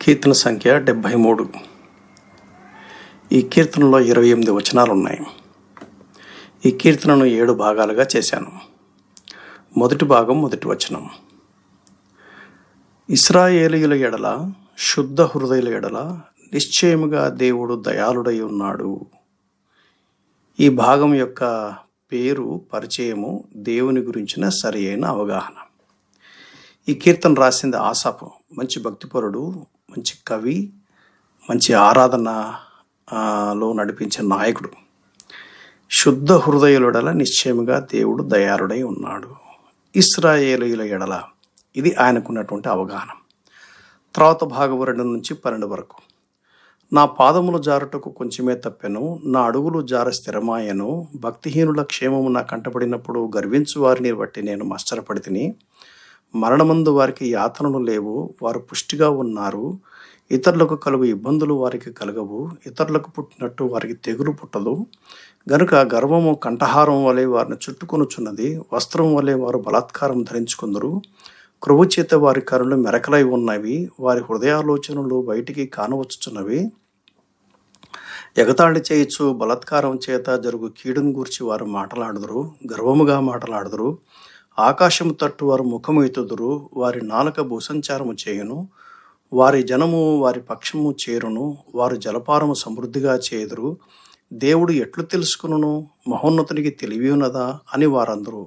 కీర్తన సంఖ్య 73. ఈ కీర్తనలో 28 వచనాలు ఉన్నాయి. ఈ కీర్తనను 7 భాగాలుగా చేశాను. మొదటి భాగం మొదటి వచనం. ఇశ్రాయేలీయుల ఎడల, శుద్ధ హృదయుల ఎడల నిశ్చయముగా దేవుడు దయాళుడై ఉన్నాడు. ఈ భాగం యొక్క పేరు, పరిచయము, దేవుని గురించిన సరి అయిన అవగాహన. ఈ కీర్తన రాసింది ఆసాపు. మంచి భక్తిపరుడు, మంచి కవి, మంచి ఆరాధనలో నడిపించే నాయకుడు. శుద్ధ హృదయుల నిశ్చయముగా దేవుడు దయాళుడై ఉన్నాడు. ఇశ్రాయేలీయుల ఎడల, ఇది ఆయనకున్నటువంటి అవగాహన. తర్వాత భాగం 2 నుంచి 12 వరకు. నా పాదములు జారుటకు కొంచెమే తప్పెను, నా అడుగులు జార స్థిరమాయను. భక్తిహీనుల క్షేమము నా కంటపడినప్పుడు గర్వించు వారిని బట్టి నేను మత్సరపడితిని. మరణమందు వారికి యాతనలు లేవు, వారు పుష్టిగా ఉన్నారు. ఇతరులకు కలుగు ఇబ్బందులు వారికి కలగవు, ఇతరులకు పుట్టినట్టు వారికి తెగులు పుట్టదు. గనుక గర్వము కంఠహారం వలె వారిని చుట్టుకొనుచున్నది, వస్త్రం వలె వారు బలాత్కారం ధరించుకుందరు. కృవు చేత వారి కరులు మెరకలై ఉన్నవి, వారి హృదయాలోచనలు బయటికి కానవచ్చుచున్నవి. ఎగతాళి చేయొచ్చు, బలాత్కారం చేత జరుగు కీడును గూర్చి వారు మాటలాడుదురు, గర్వముగా మాటలాడుదురు. ఆకాశము తట్టు వారు ముఖము ఎత్తుదురు, వారి నాలుక భూసంచారము చేయును. వారి జనము వారి పక్షము చేరును, వారు జలపారము సమృద్ధిగా చేయుదురు. దేవుడు ఎట్లు తెలుసుకును, మహోన్నతునికి తెలివి ఉన్నదా అని వారందరూ.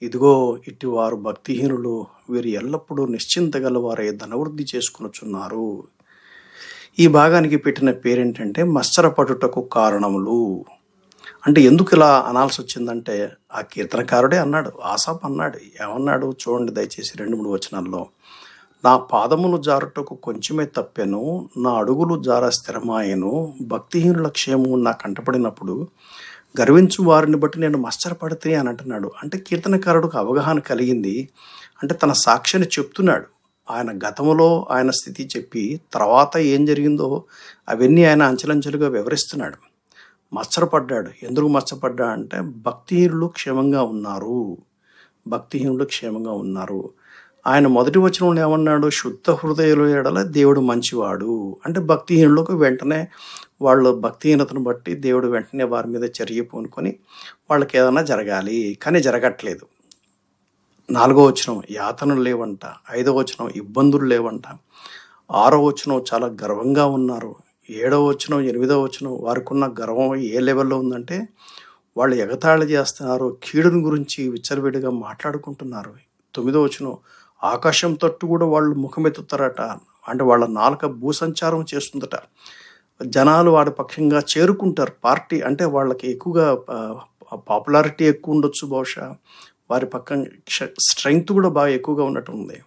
ఇదిగో ఇట్టి వారు భక్తిహీనులు, వీరు ఎల్లప్పుడూ నిశ్చింత గలవారై ధనవృద్ధి చేసుకునుచున్నారు. ఈ భాగానికి పెట్టిన పేరేంటంటే మత్సరపడుటకు కారణములు. అంటే ఎందుకు ఇలా అనాల్సి వచ్చిందంటే, ఆ కీర్తనకారుడే అన్నాడు, ఆసాపు అన్నాడు. ఏమన్నాడు చూడండి దయచేసి 2-3 వచనాల్లో. నా పాదములు జారుటకు కొంచెమే తప్పెను, నా అడుగులు జార స్థిరమాయను. భక్తిహీనుల క్షేమము నా కంటపడినప్పుడు గర్వించు వారిని బట్టి నేను మత్సరపడితే అని అంటున్నాడు. అంటే కీర్తనకారుడికి అవగాహన కలిగింది. అంటే తన సాక్షిని చెప్తున్నాడు. ఆయన గతంలో ఆయన స్థితి చెప్పి తర్వాత ఏం జరిగిందో అవన్నీ ఆయన అంచెలంచెలుగా వివరిస్తున్నాడు. మత్సరపడ్డాడు. ఎందుకు మత్సరపడ్డా అంటే భక్తిహీనులు క్షేమంగా ఉన్నారు, భక్తిహీనులు క్షేమంగా ఉన్నారు. ఆయన మొదటి వచనంలో ఏమన్నాడు? శుద్ధ హృదయుల ఎడల దేవుడు మంచివాడు. అంటే భక్తిహీనులకు వెంటనే వాళ్ళు భక్తిహీనతను బట్టి దేవుడు వెంటనే వారి మీద చర్య పూనుకొని వాళ్ళకి ఏదైనా జరగాలి, కానీ జరగట్లేదు. 4వ వచనం యాతనలు లేవంట. 5వ వచనం ఇబ్బందులు లేవంట. 6వ వచనం చాలా గర్వంగా ఉన్నారు. 7వ వచనం 8వ వచనం వారికి ఉన్న గర్వం ఏ లెవెల్లో ఉందంటే వాళ్ళు ఎగతాళి చేస్తున్నారు, కీడుని గురించి విచ్చలవిడిగా మాట్లాడుకుంటున్నారు. 9వ వచనం ఆకాశం తట్టు కూడా వాళ్ళు ముఖమెత్తుతారట. అంటే వాళ్ళ నాలుక భూసంచారం చేస్తుందట. జనాలు వాడి పక్షంగా చేరుకుంటారు. పార్టీ అంటే వాళ్ళకి ఎక్కువగా పాపులారిటీ ఎక్కువ ఉండొచ్చు బహుశా. వారి పక్కన స్ట్రెంగ్త్ కూడా బాగా ఎక్కువగా ఉన్నట్టు ఉంది.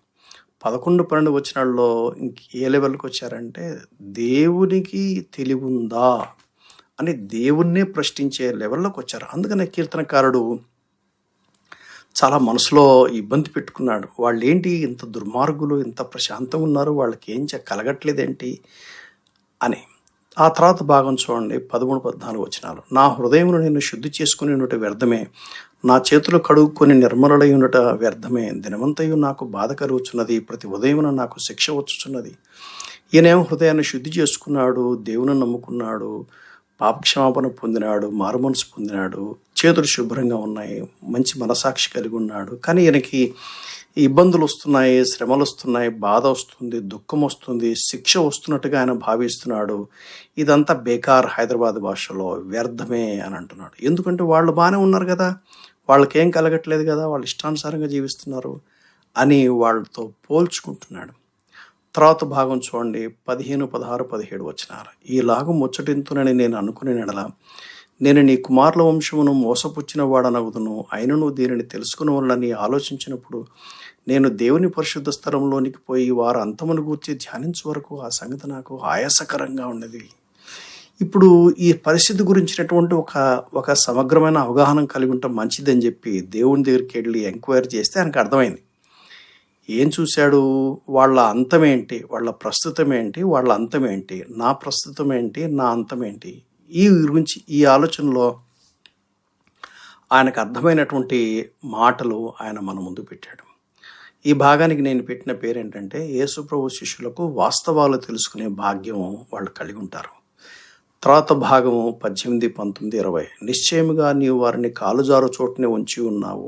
11-12 వచనాల్లో ఏ లెవెల్కి వచ్చారంటే దేవునికి తెలివి ఉందా అని దేవుణ్ణే ప్రశ్నించే లెవెల్లోకి వచ్చారు. అందుకనే కీర్తనకారుడు చాలా మనసులో ఇబ్బంది పెట్టుకున్నాడు. వాళ్ళు ఏంటి ఇంత దుర్మార్గులు, ఇంత ప్రశాంతంగా ఉన్నారు, వాళ్ళకి ఏం కలగట్లేదేంటి అని. ఆ తర్వాత భాగం చూడండి 13-14 వచనాలు. నా హృదయమును నేను శుద్ధి చేసుకుని ఉన్నట్టు వ్యర్థమే, నా చేతులు కడుక్కొని నిర్మలై ఉండట వ్యర్థమే. దినమంతయు నాకు బాధ కలుగుచున్నది, ప్రతి ఉదయమున నాకు శిక్ష వచ్చుచున్నది. ఈయనేమో హృదయాన్ని శుద్ధి చేసుకున్నాడు, దేవుని నమ్ముకున్నాడు, పాపక్షమాపణ పొందినాడు, మారుమనసు పొందినాడు, చేతులు శుభ్రంగా ఉన్నాయి, మంచి మనసాక్షి కలిగి ఉన్నాడు. కానీ ఈయనకి ఇబ్బందులు వస్తున్నాయి, శ్రమలు వస్తున్నాయి, బాధ వస్తుంది, దుఃఖం వస్తుంది, శిక్ష వస్తున్నట్టుగా ఆయన భావిస్తున్నాడు. ఇదంతా బేకార్, హైదరాబాద్ భాషలో వ్యర్థమే అని అంటున్నాడు. ఎందుకంటే వాళ్ళు బాగానే ఉన్నారు కదా, వాళ్ళకేం కలగట్లేదు కదా, వాళ్ళు ఇష్టానుసారంగా జీవిస్తున్నారు అని వాళ్ళతో పోల్చుకుంటున్నాడు. తర్వాత భాగం చూడండి 15, 16, 17 వచనాలు. ఈలాగు ముచ్చటింతునని నేను అనుకునే నెడల నేను నీ కుమారుల వంశమును మోసపుచ్చిన వాడనగుదును. అయినను దీనిని తెలుసుకుని వలనని ఆలోచించినప్పుడు నేను దేవుని పరిశుద్ధ స్థలంలోనికి పోయి వారు అంతమును గూర్చి ధ్యానించే వరకు ఆ సంగతి నాకు ఆయాసకరంగా ఉన్నది. ఇప్పుడు ఈ పరిస్థితి గురించినటువంటి ఒక సమగ్రమైన అవగాహన కలిగి ఉండటం మంచిదని చెప్పి దేవుని దగ్గరికి వెళ్ళి ఎంక్వైరీ చేస్తే ఆయనకు అర్థమైంది. ఏం చూశాడు? వాళ్ళ అంతమేంటి, వాళ్ళ ప్రస్తుతం ఏంటి, వాళ్ళ అంతమేంటి, నా ప్రస్తుతం ఏంటి, నా అంతమేంటి, ఈ గురించి ఈ ఆలోచనలో ఆయనకు అర్థమైనటువంటి మాటలు ఆయన మన ముందు పెట్టాడు. ఈ భాగానికి నేను పెట్టిన పేరేంటంటే, యేసుప్రభు శిష్యులకు వాస్తవాలు తెలుసుకునే భాగ్యం వాళ్ళు కలిగి ఉంటారు. తర్వాత భాగము 18, 19, 20. నిశ్చయముగా నీవు వారిని కాలుజారు చోటునే ఉంచి ఉన్నావు.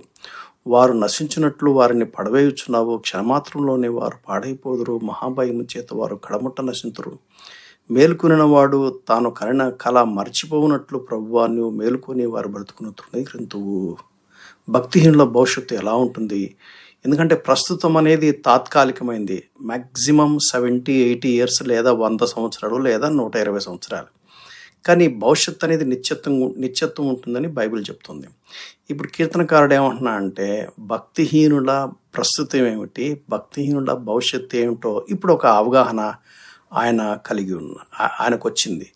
వారు నశించినట్లు వారిని పడవేయుచున్నావు. క్షణమాత్రంలోనే వారు పాడైపోదురు. మహాభయము చేత వారు కడముట్ట నశింతురు. మేలుకొనిన వాడు తాను కనిన కళ మర్చిపోవునట్లు ప్రభువా నీవు మేలుకొని వారి బ్రతుకును తృణీకరింతువు. భక్తిహీనుల భవిష్యత్తు ఎలా ఉంటుంది? ఎందుకంటే ప్రస్తుతం అనేది తాత్కాలికమైంది. మ్యాక్సిమం 70, 80 ఇయర్స్ లేదా 100 సంవత్సరాలు లేదా 120 సంవత్సరాలు. కానీ భవిష్యత్తు అనేది నిత్యత్వం ఉంటుందని బైబిల్ చెప్తుంది. ఇప్పుడు కీర్తనకారుడు ఏమంటున్నా అంటే, భక్తిహీనుల ప్రస్తుతం ఏమిటి, భక్తిహీనుల భవిష్యత్తు ఏమిటో ఇప్పుడు ఒక అవగాహన ఆయనకు వచ్చింది.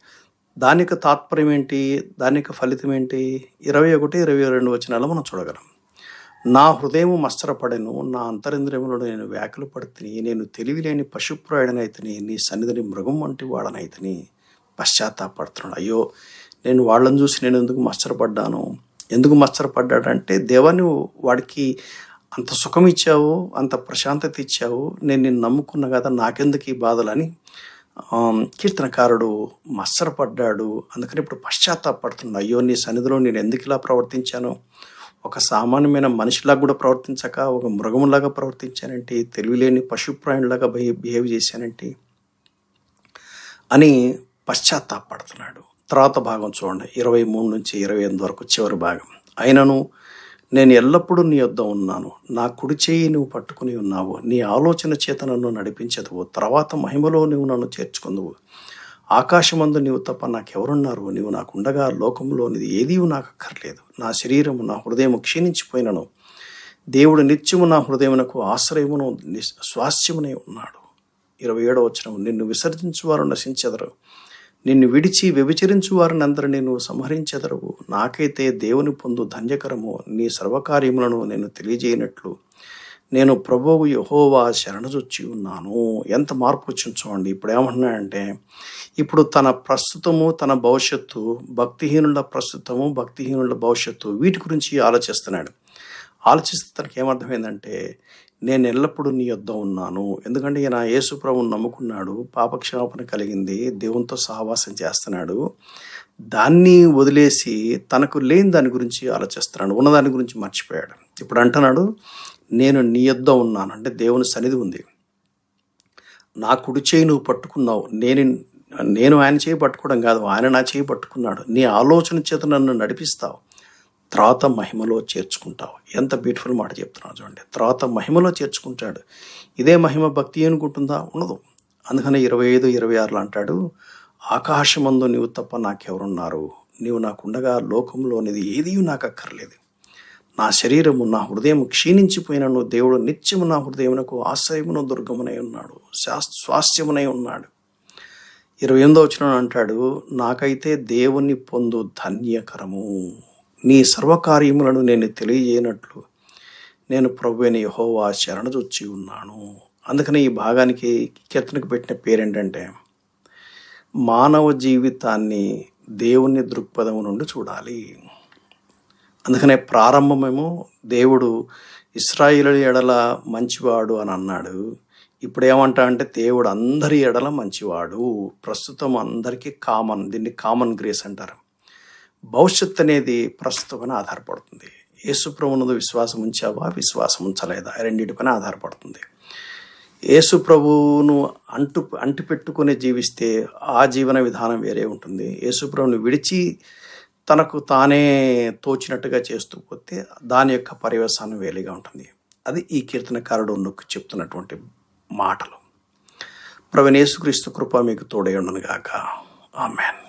దానికి తాత్పర్యం ఏంటి, దానికి ఫలితం ఏంటి? 21, 22 వచనాలు మనం చూడగలం. నా హృదయము మత్సరపడెను, నా అంతరింద్రియములను నేను వ్యాకులు పడితిని, నేను తెలివిలేని పశుప్రాయుడనైతిని, నీ సన్నిధిని మృగం వంటి వాడనైతిని. పశ్చాత్తాపడుతున్నాడు. అయ్యో, నేను వాళ్ళని చూసి నేను ఎందుకు మత్సరపడ్డాను? ఎందుకు మత్సరపడ్డాడంటే, దేవాన్ని వాడికి అంత సుఖం ఇచ్చావు, అంత ప్రశాంతత ఇచ్చావు, నేను నిన్ను నమ్ముకున్నా కదా, నాకెందుకు ఈ బాధలని కీర్తనకారుడు మత్సరపడ్డాడు. అందుకని ఇప్పుడు పశ్చాత్తాపడుతున్నాడు. అయ్యో, నీ సన్నిధిలో నేను ఎందుకు ఇలా ప్రవర్తించాను? ఒక సామాన్యమైన మనిషిలాగా కూడా ప్రవర్తించక ఒక మృగంలాగా ప్రవర్తించానంటే, తెలివిలేని పశుప్రాయునిలాగా బిహేవ్ చేశానంటే అని పశ్చాత్తాపడుతున్నాడు. తర్వాత భాగం చూడండి, 23 నుంచి 28 వరకు చివరి భాగం. అయినను నేను ఎల్లప్పుడూ నీ యొద్ద ఉన్నాను, నా కుడి చేయి నువ్వు పట్టుకుని ఉన్నావు, నీ ఆలోచన చేత నన్ను నడిపించదువు, తర్వాత మహిమలో నువ్వు నన్ను చేర్చుకుందువు. ఆకాశమందు నీవు తప్ప నాకెవరున్నారు? నీవు నాకుండగా లోకంలోనిది ఏదీ నాకు అక్కర్లేదు. నా శరీరము నా హృదయము క్షీణించిపోయినను దేవుడు నిత్యము నా హృదయమునకు ఆశ్రయమును స్వాస్థ్యమునే ఉన్నాడు. 27వ వచనం, నిన్ను విసర్జించువారు నశించెదరు, నిన్ను విడిచి వ్యభిచరించు వారిని అందరినీ నువ్వు సంహరించెదరు. నాకైతే దేవుని పొందు ధన్యకరము, నీ సర్వకార్యములను నేను తెలియజేయనట్లు నేను ప్రభువు యెహోవా శరణుజొచ్చి ఉన్నాను. ఎంత మార్పు వచ్చింది చూడండి. ఇప్పుడు ఏమంటున్నాడంటే, ఇప్పుడు తన ప్రస్తుతము తన భవిష్యత్తు, భక్తిహీనుల ప్రస్తుతము భక్తిహీనుల భవిష్యత్తు, వీటి గురించి ఆలోచిస్తున్నాడు. ఆలోచిస్తే తనకి ఏమర్థమైందంటే, నేను ఎల్లప్పుడూ నీ యొద్ద ఉన్నాను. ఎందుకంటే ఈయన యేసు ప్రభువును నమ్ముకున్నాడు, పాపక్షమాపణ కలిగింది, దేవునితో సహవాసం చేస్తున్నాడు. దాన్ని వదిలేసి తనకు లేని దాని గురించి ఆలోచిస్తున్నాడు, ఉన్నదాని గురించి మర్చిపోయాడు. ఇప్పుడు అంటున్నాడు, నేను నీ యొద్ద ఉన్నాను అంటే దేవుని సన్నిధి ఉంది. నా కుడి చేయి నువ్వు పట్టుకున్నావు. నేను ఆయన చేయి పట్టుకోవడం కాదు, ఆయన నా చేయి పట్టుకున్నాడు. నీ ఆలోచన చేత నన్ను నడిపిస్తావు, తర్వాత మహిమలో చేర్చుకుంటావు. ఎంత బ్యూటిఫుల్ మాట చెప్తున్నావు చూడండి. తర్వాత మహిమలో చేర్చుకుంటాడు. ఇదే మహిమ భక్తి అనుకుంటుందా? ఉండదు. అందుకని 25, 26 అంటాడు, ఆకాశమందు నీవు తప్ప నాకెవరున్నారు? నీవు నాకుండగా లోకంలోనిది ఏదీ నాకు అక్కర్లేదు. నా శరీరము నా హృదయం క్షీణించిపోయినను దేవుడు నిత్యము నా హృదయమునకు ఆశ్రయమును దుర్గమునై ఉన్నాడు, స్వాస్థ్యమునై ఉన్నాడు. 28వ వచనం అంటాడు, నాకైతే దేవుని పొందు ధన్యకరము, నీ సర్వకార్యములను నేను తెలియజేయనట్లు నేను ప్రభువైన యెహోవా శరణుజొచ్చి ఉన్నాను. అందుకని ఈ భాగానికి కీర్తనకు పెట్టిన పేరేంటంటే, మానవ జీవితాన్ని దేవుని దృక్పథం నుండి చూడాలి. అందుకనే ప్రారంభమేమో దేవుడు ఇశ్రాయేలు ఎడల మంచివాడు అని అన్నాడు. ఇప్పుడు ఏమంటా అంటే, దేవుడు అందరి ఎడల మంచివాడు. ప్రస్తుతం అందరికీ దీన్ని కామన్ గ్రేస్ అంటారు. భవిష్యత్తు అనేది ప్రస్తుతం ఆధారపడుతుంది. యేసు ప్రభువునందు విశ్వాసం ఉంచావా, విశ్వాసం ఉంచలేదా, రెండింటిపైన ఆధారపడుతుంది. యేసు ప్రభువును అంటి పెట్టుకుని జీవిస్తే ఆ జీవన విధానం వేరే ఉంటుంది. యేసు ప్రభువును విడిచి తనకు తానే తోచినట్టుగా చేస్తూ పోతే దాని యొక్క పర్యవసానం వేరేగా ఉంటుంది. అది ఈ కీర్తనకారుడు నొక్కి చెప్తున్నటువంటి మాటలు. ప్రభువైన యేసుక్రీస్తు కృప మీకు తోడై ఉండును గాక. ఆమేన్.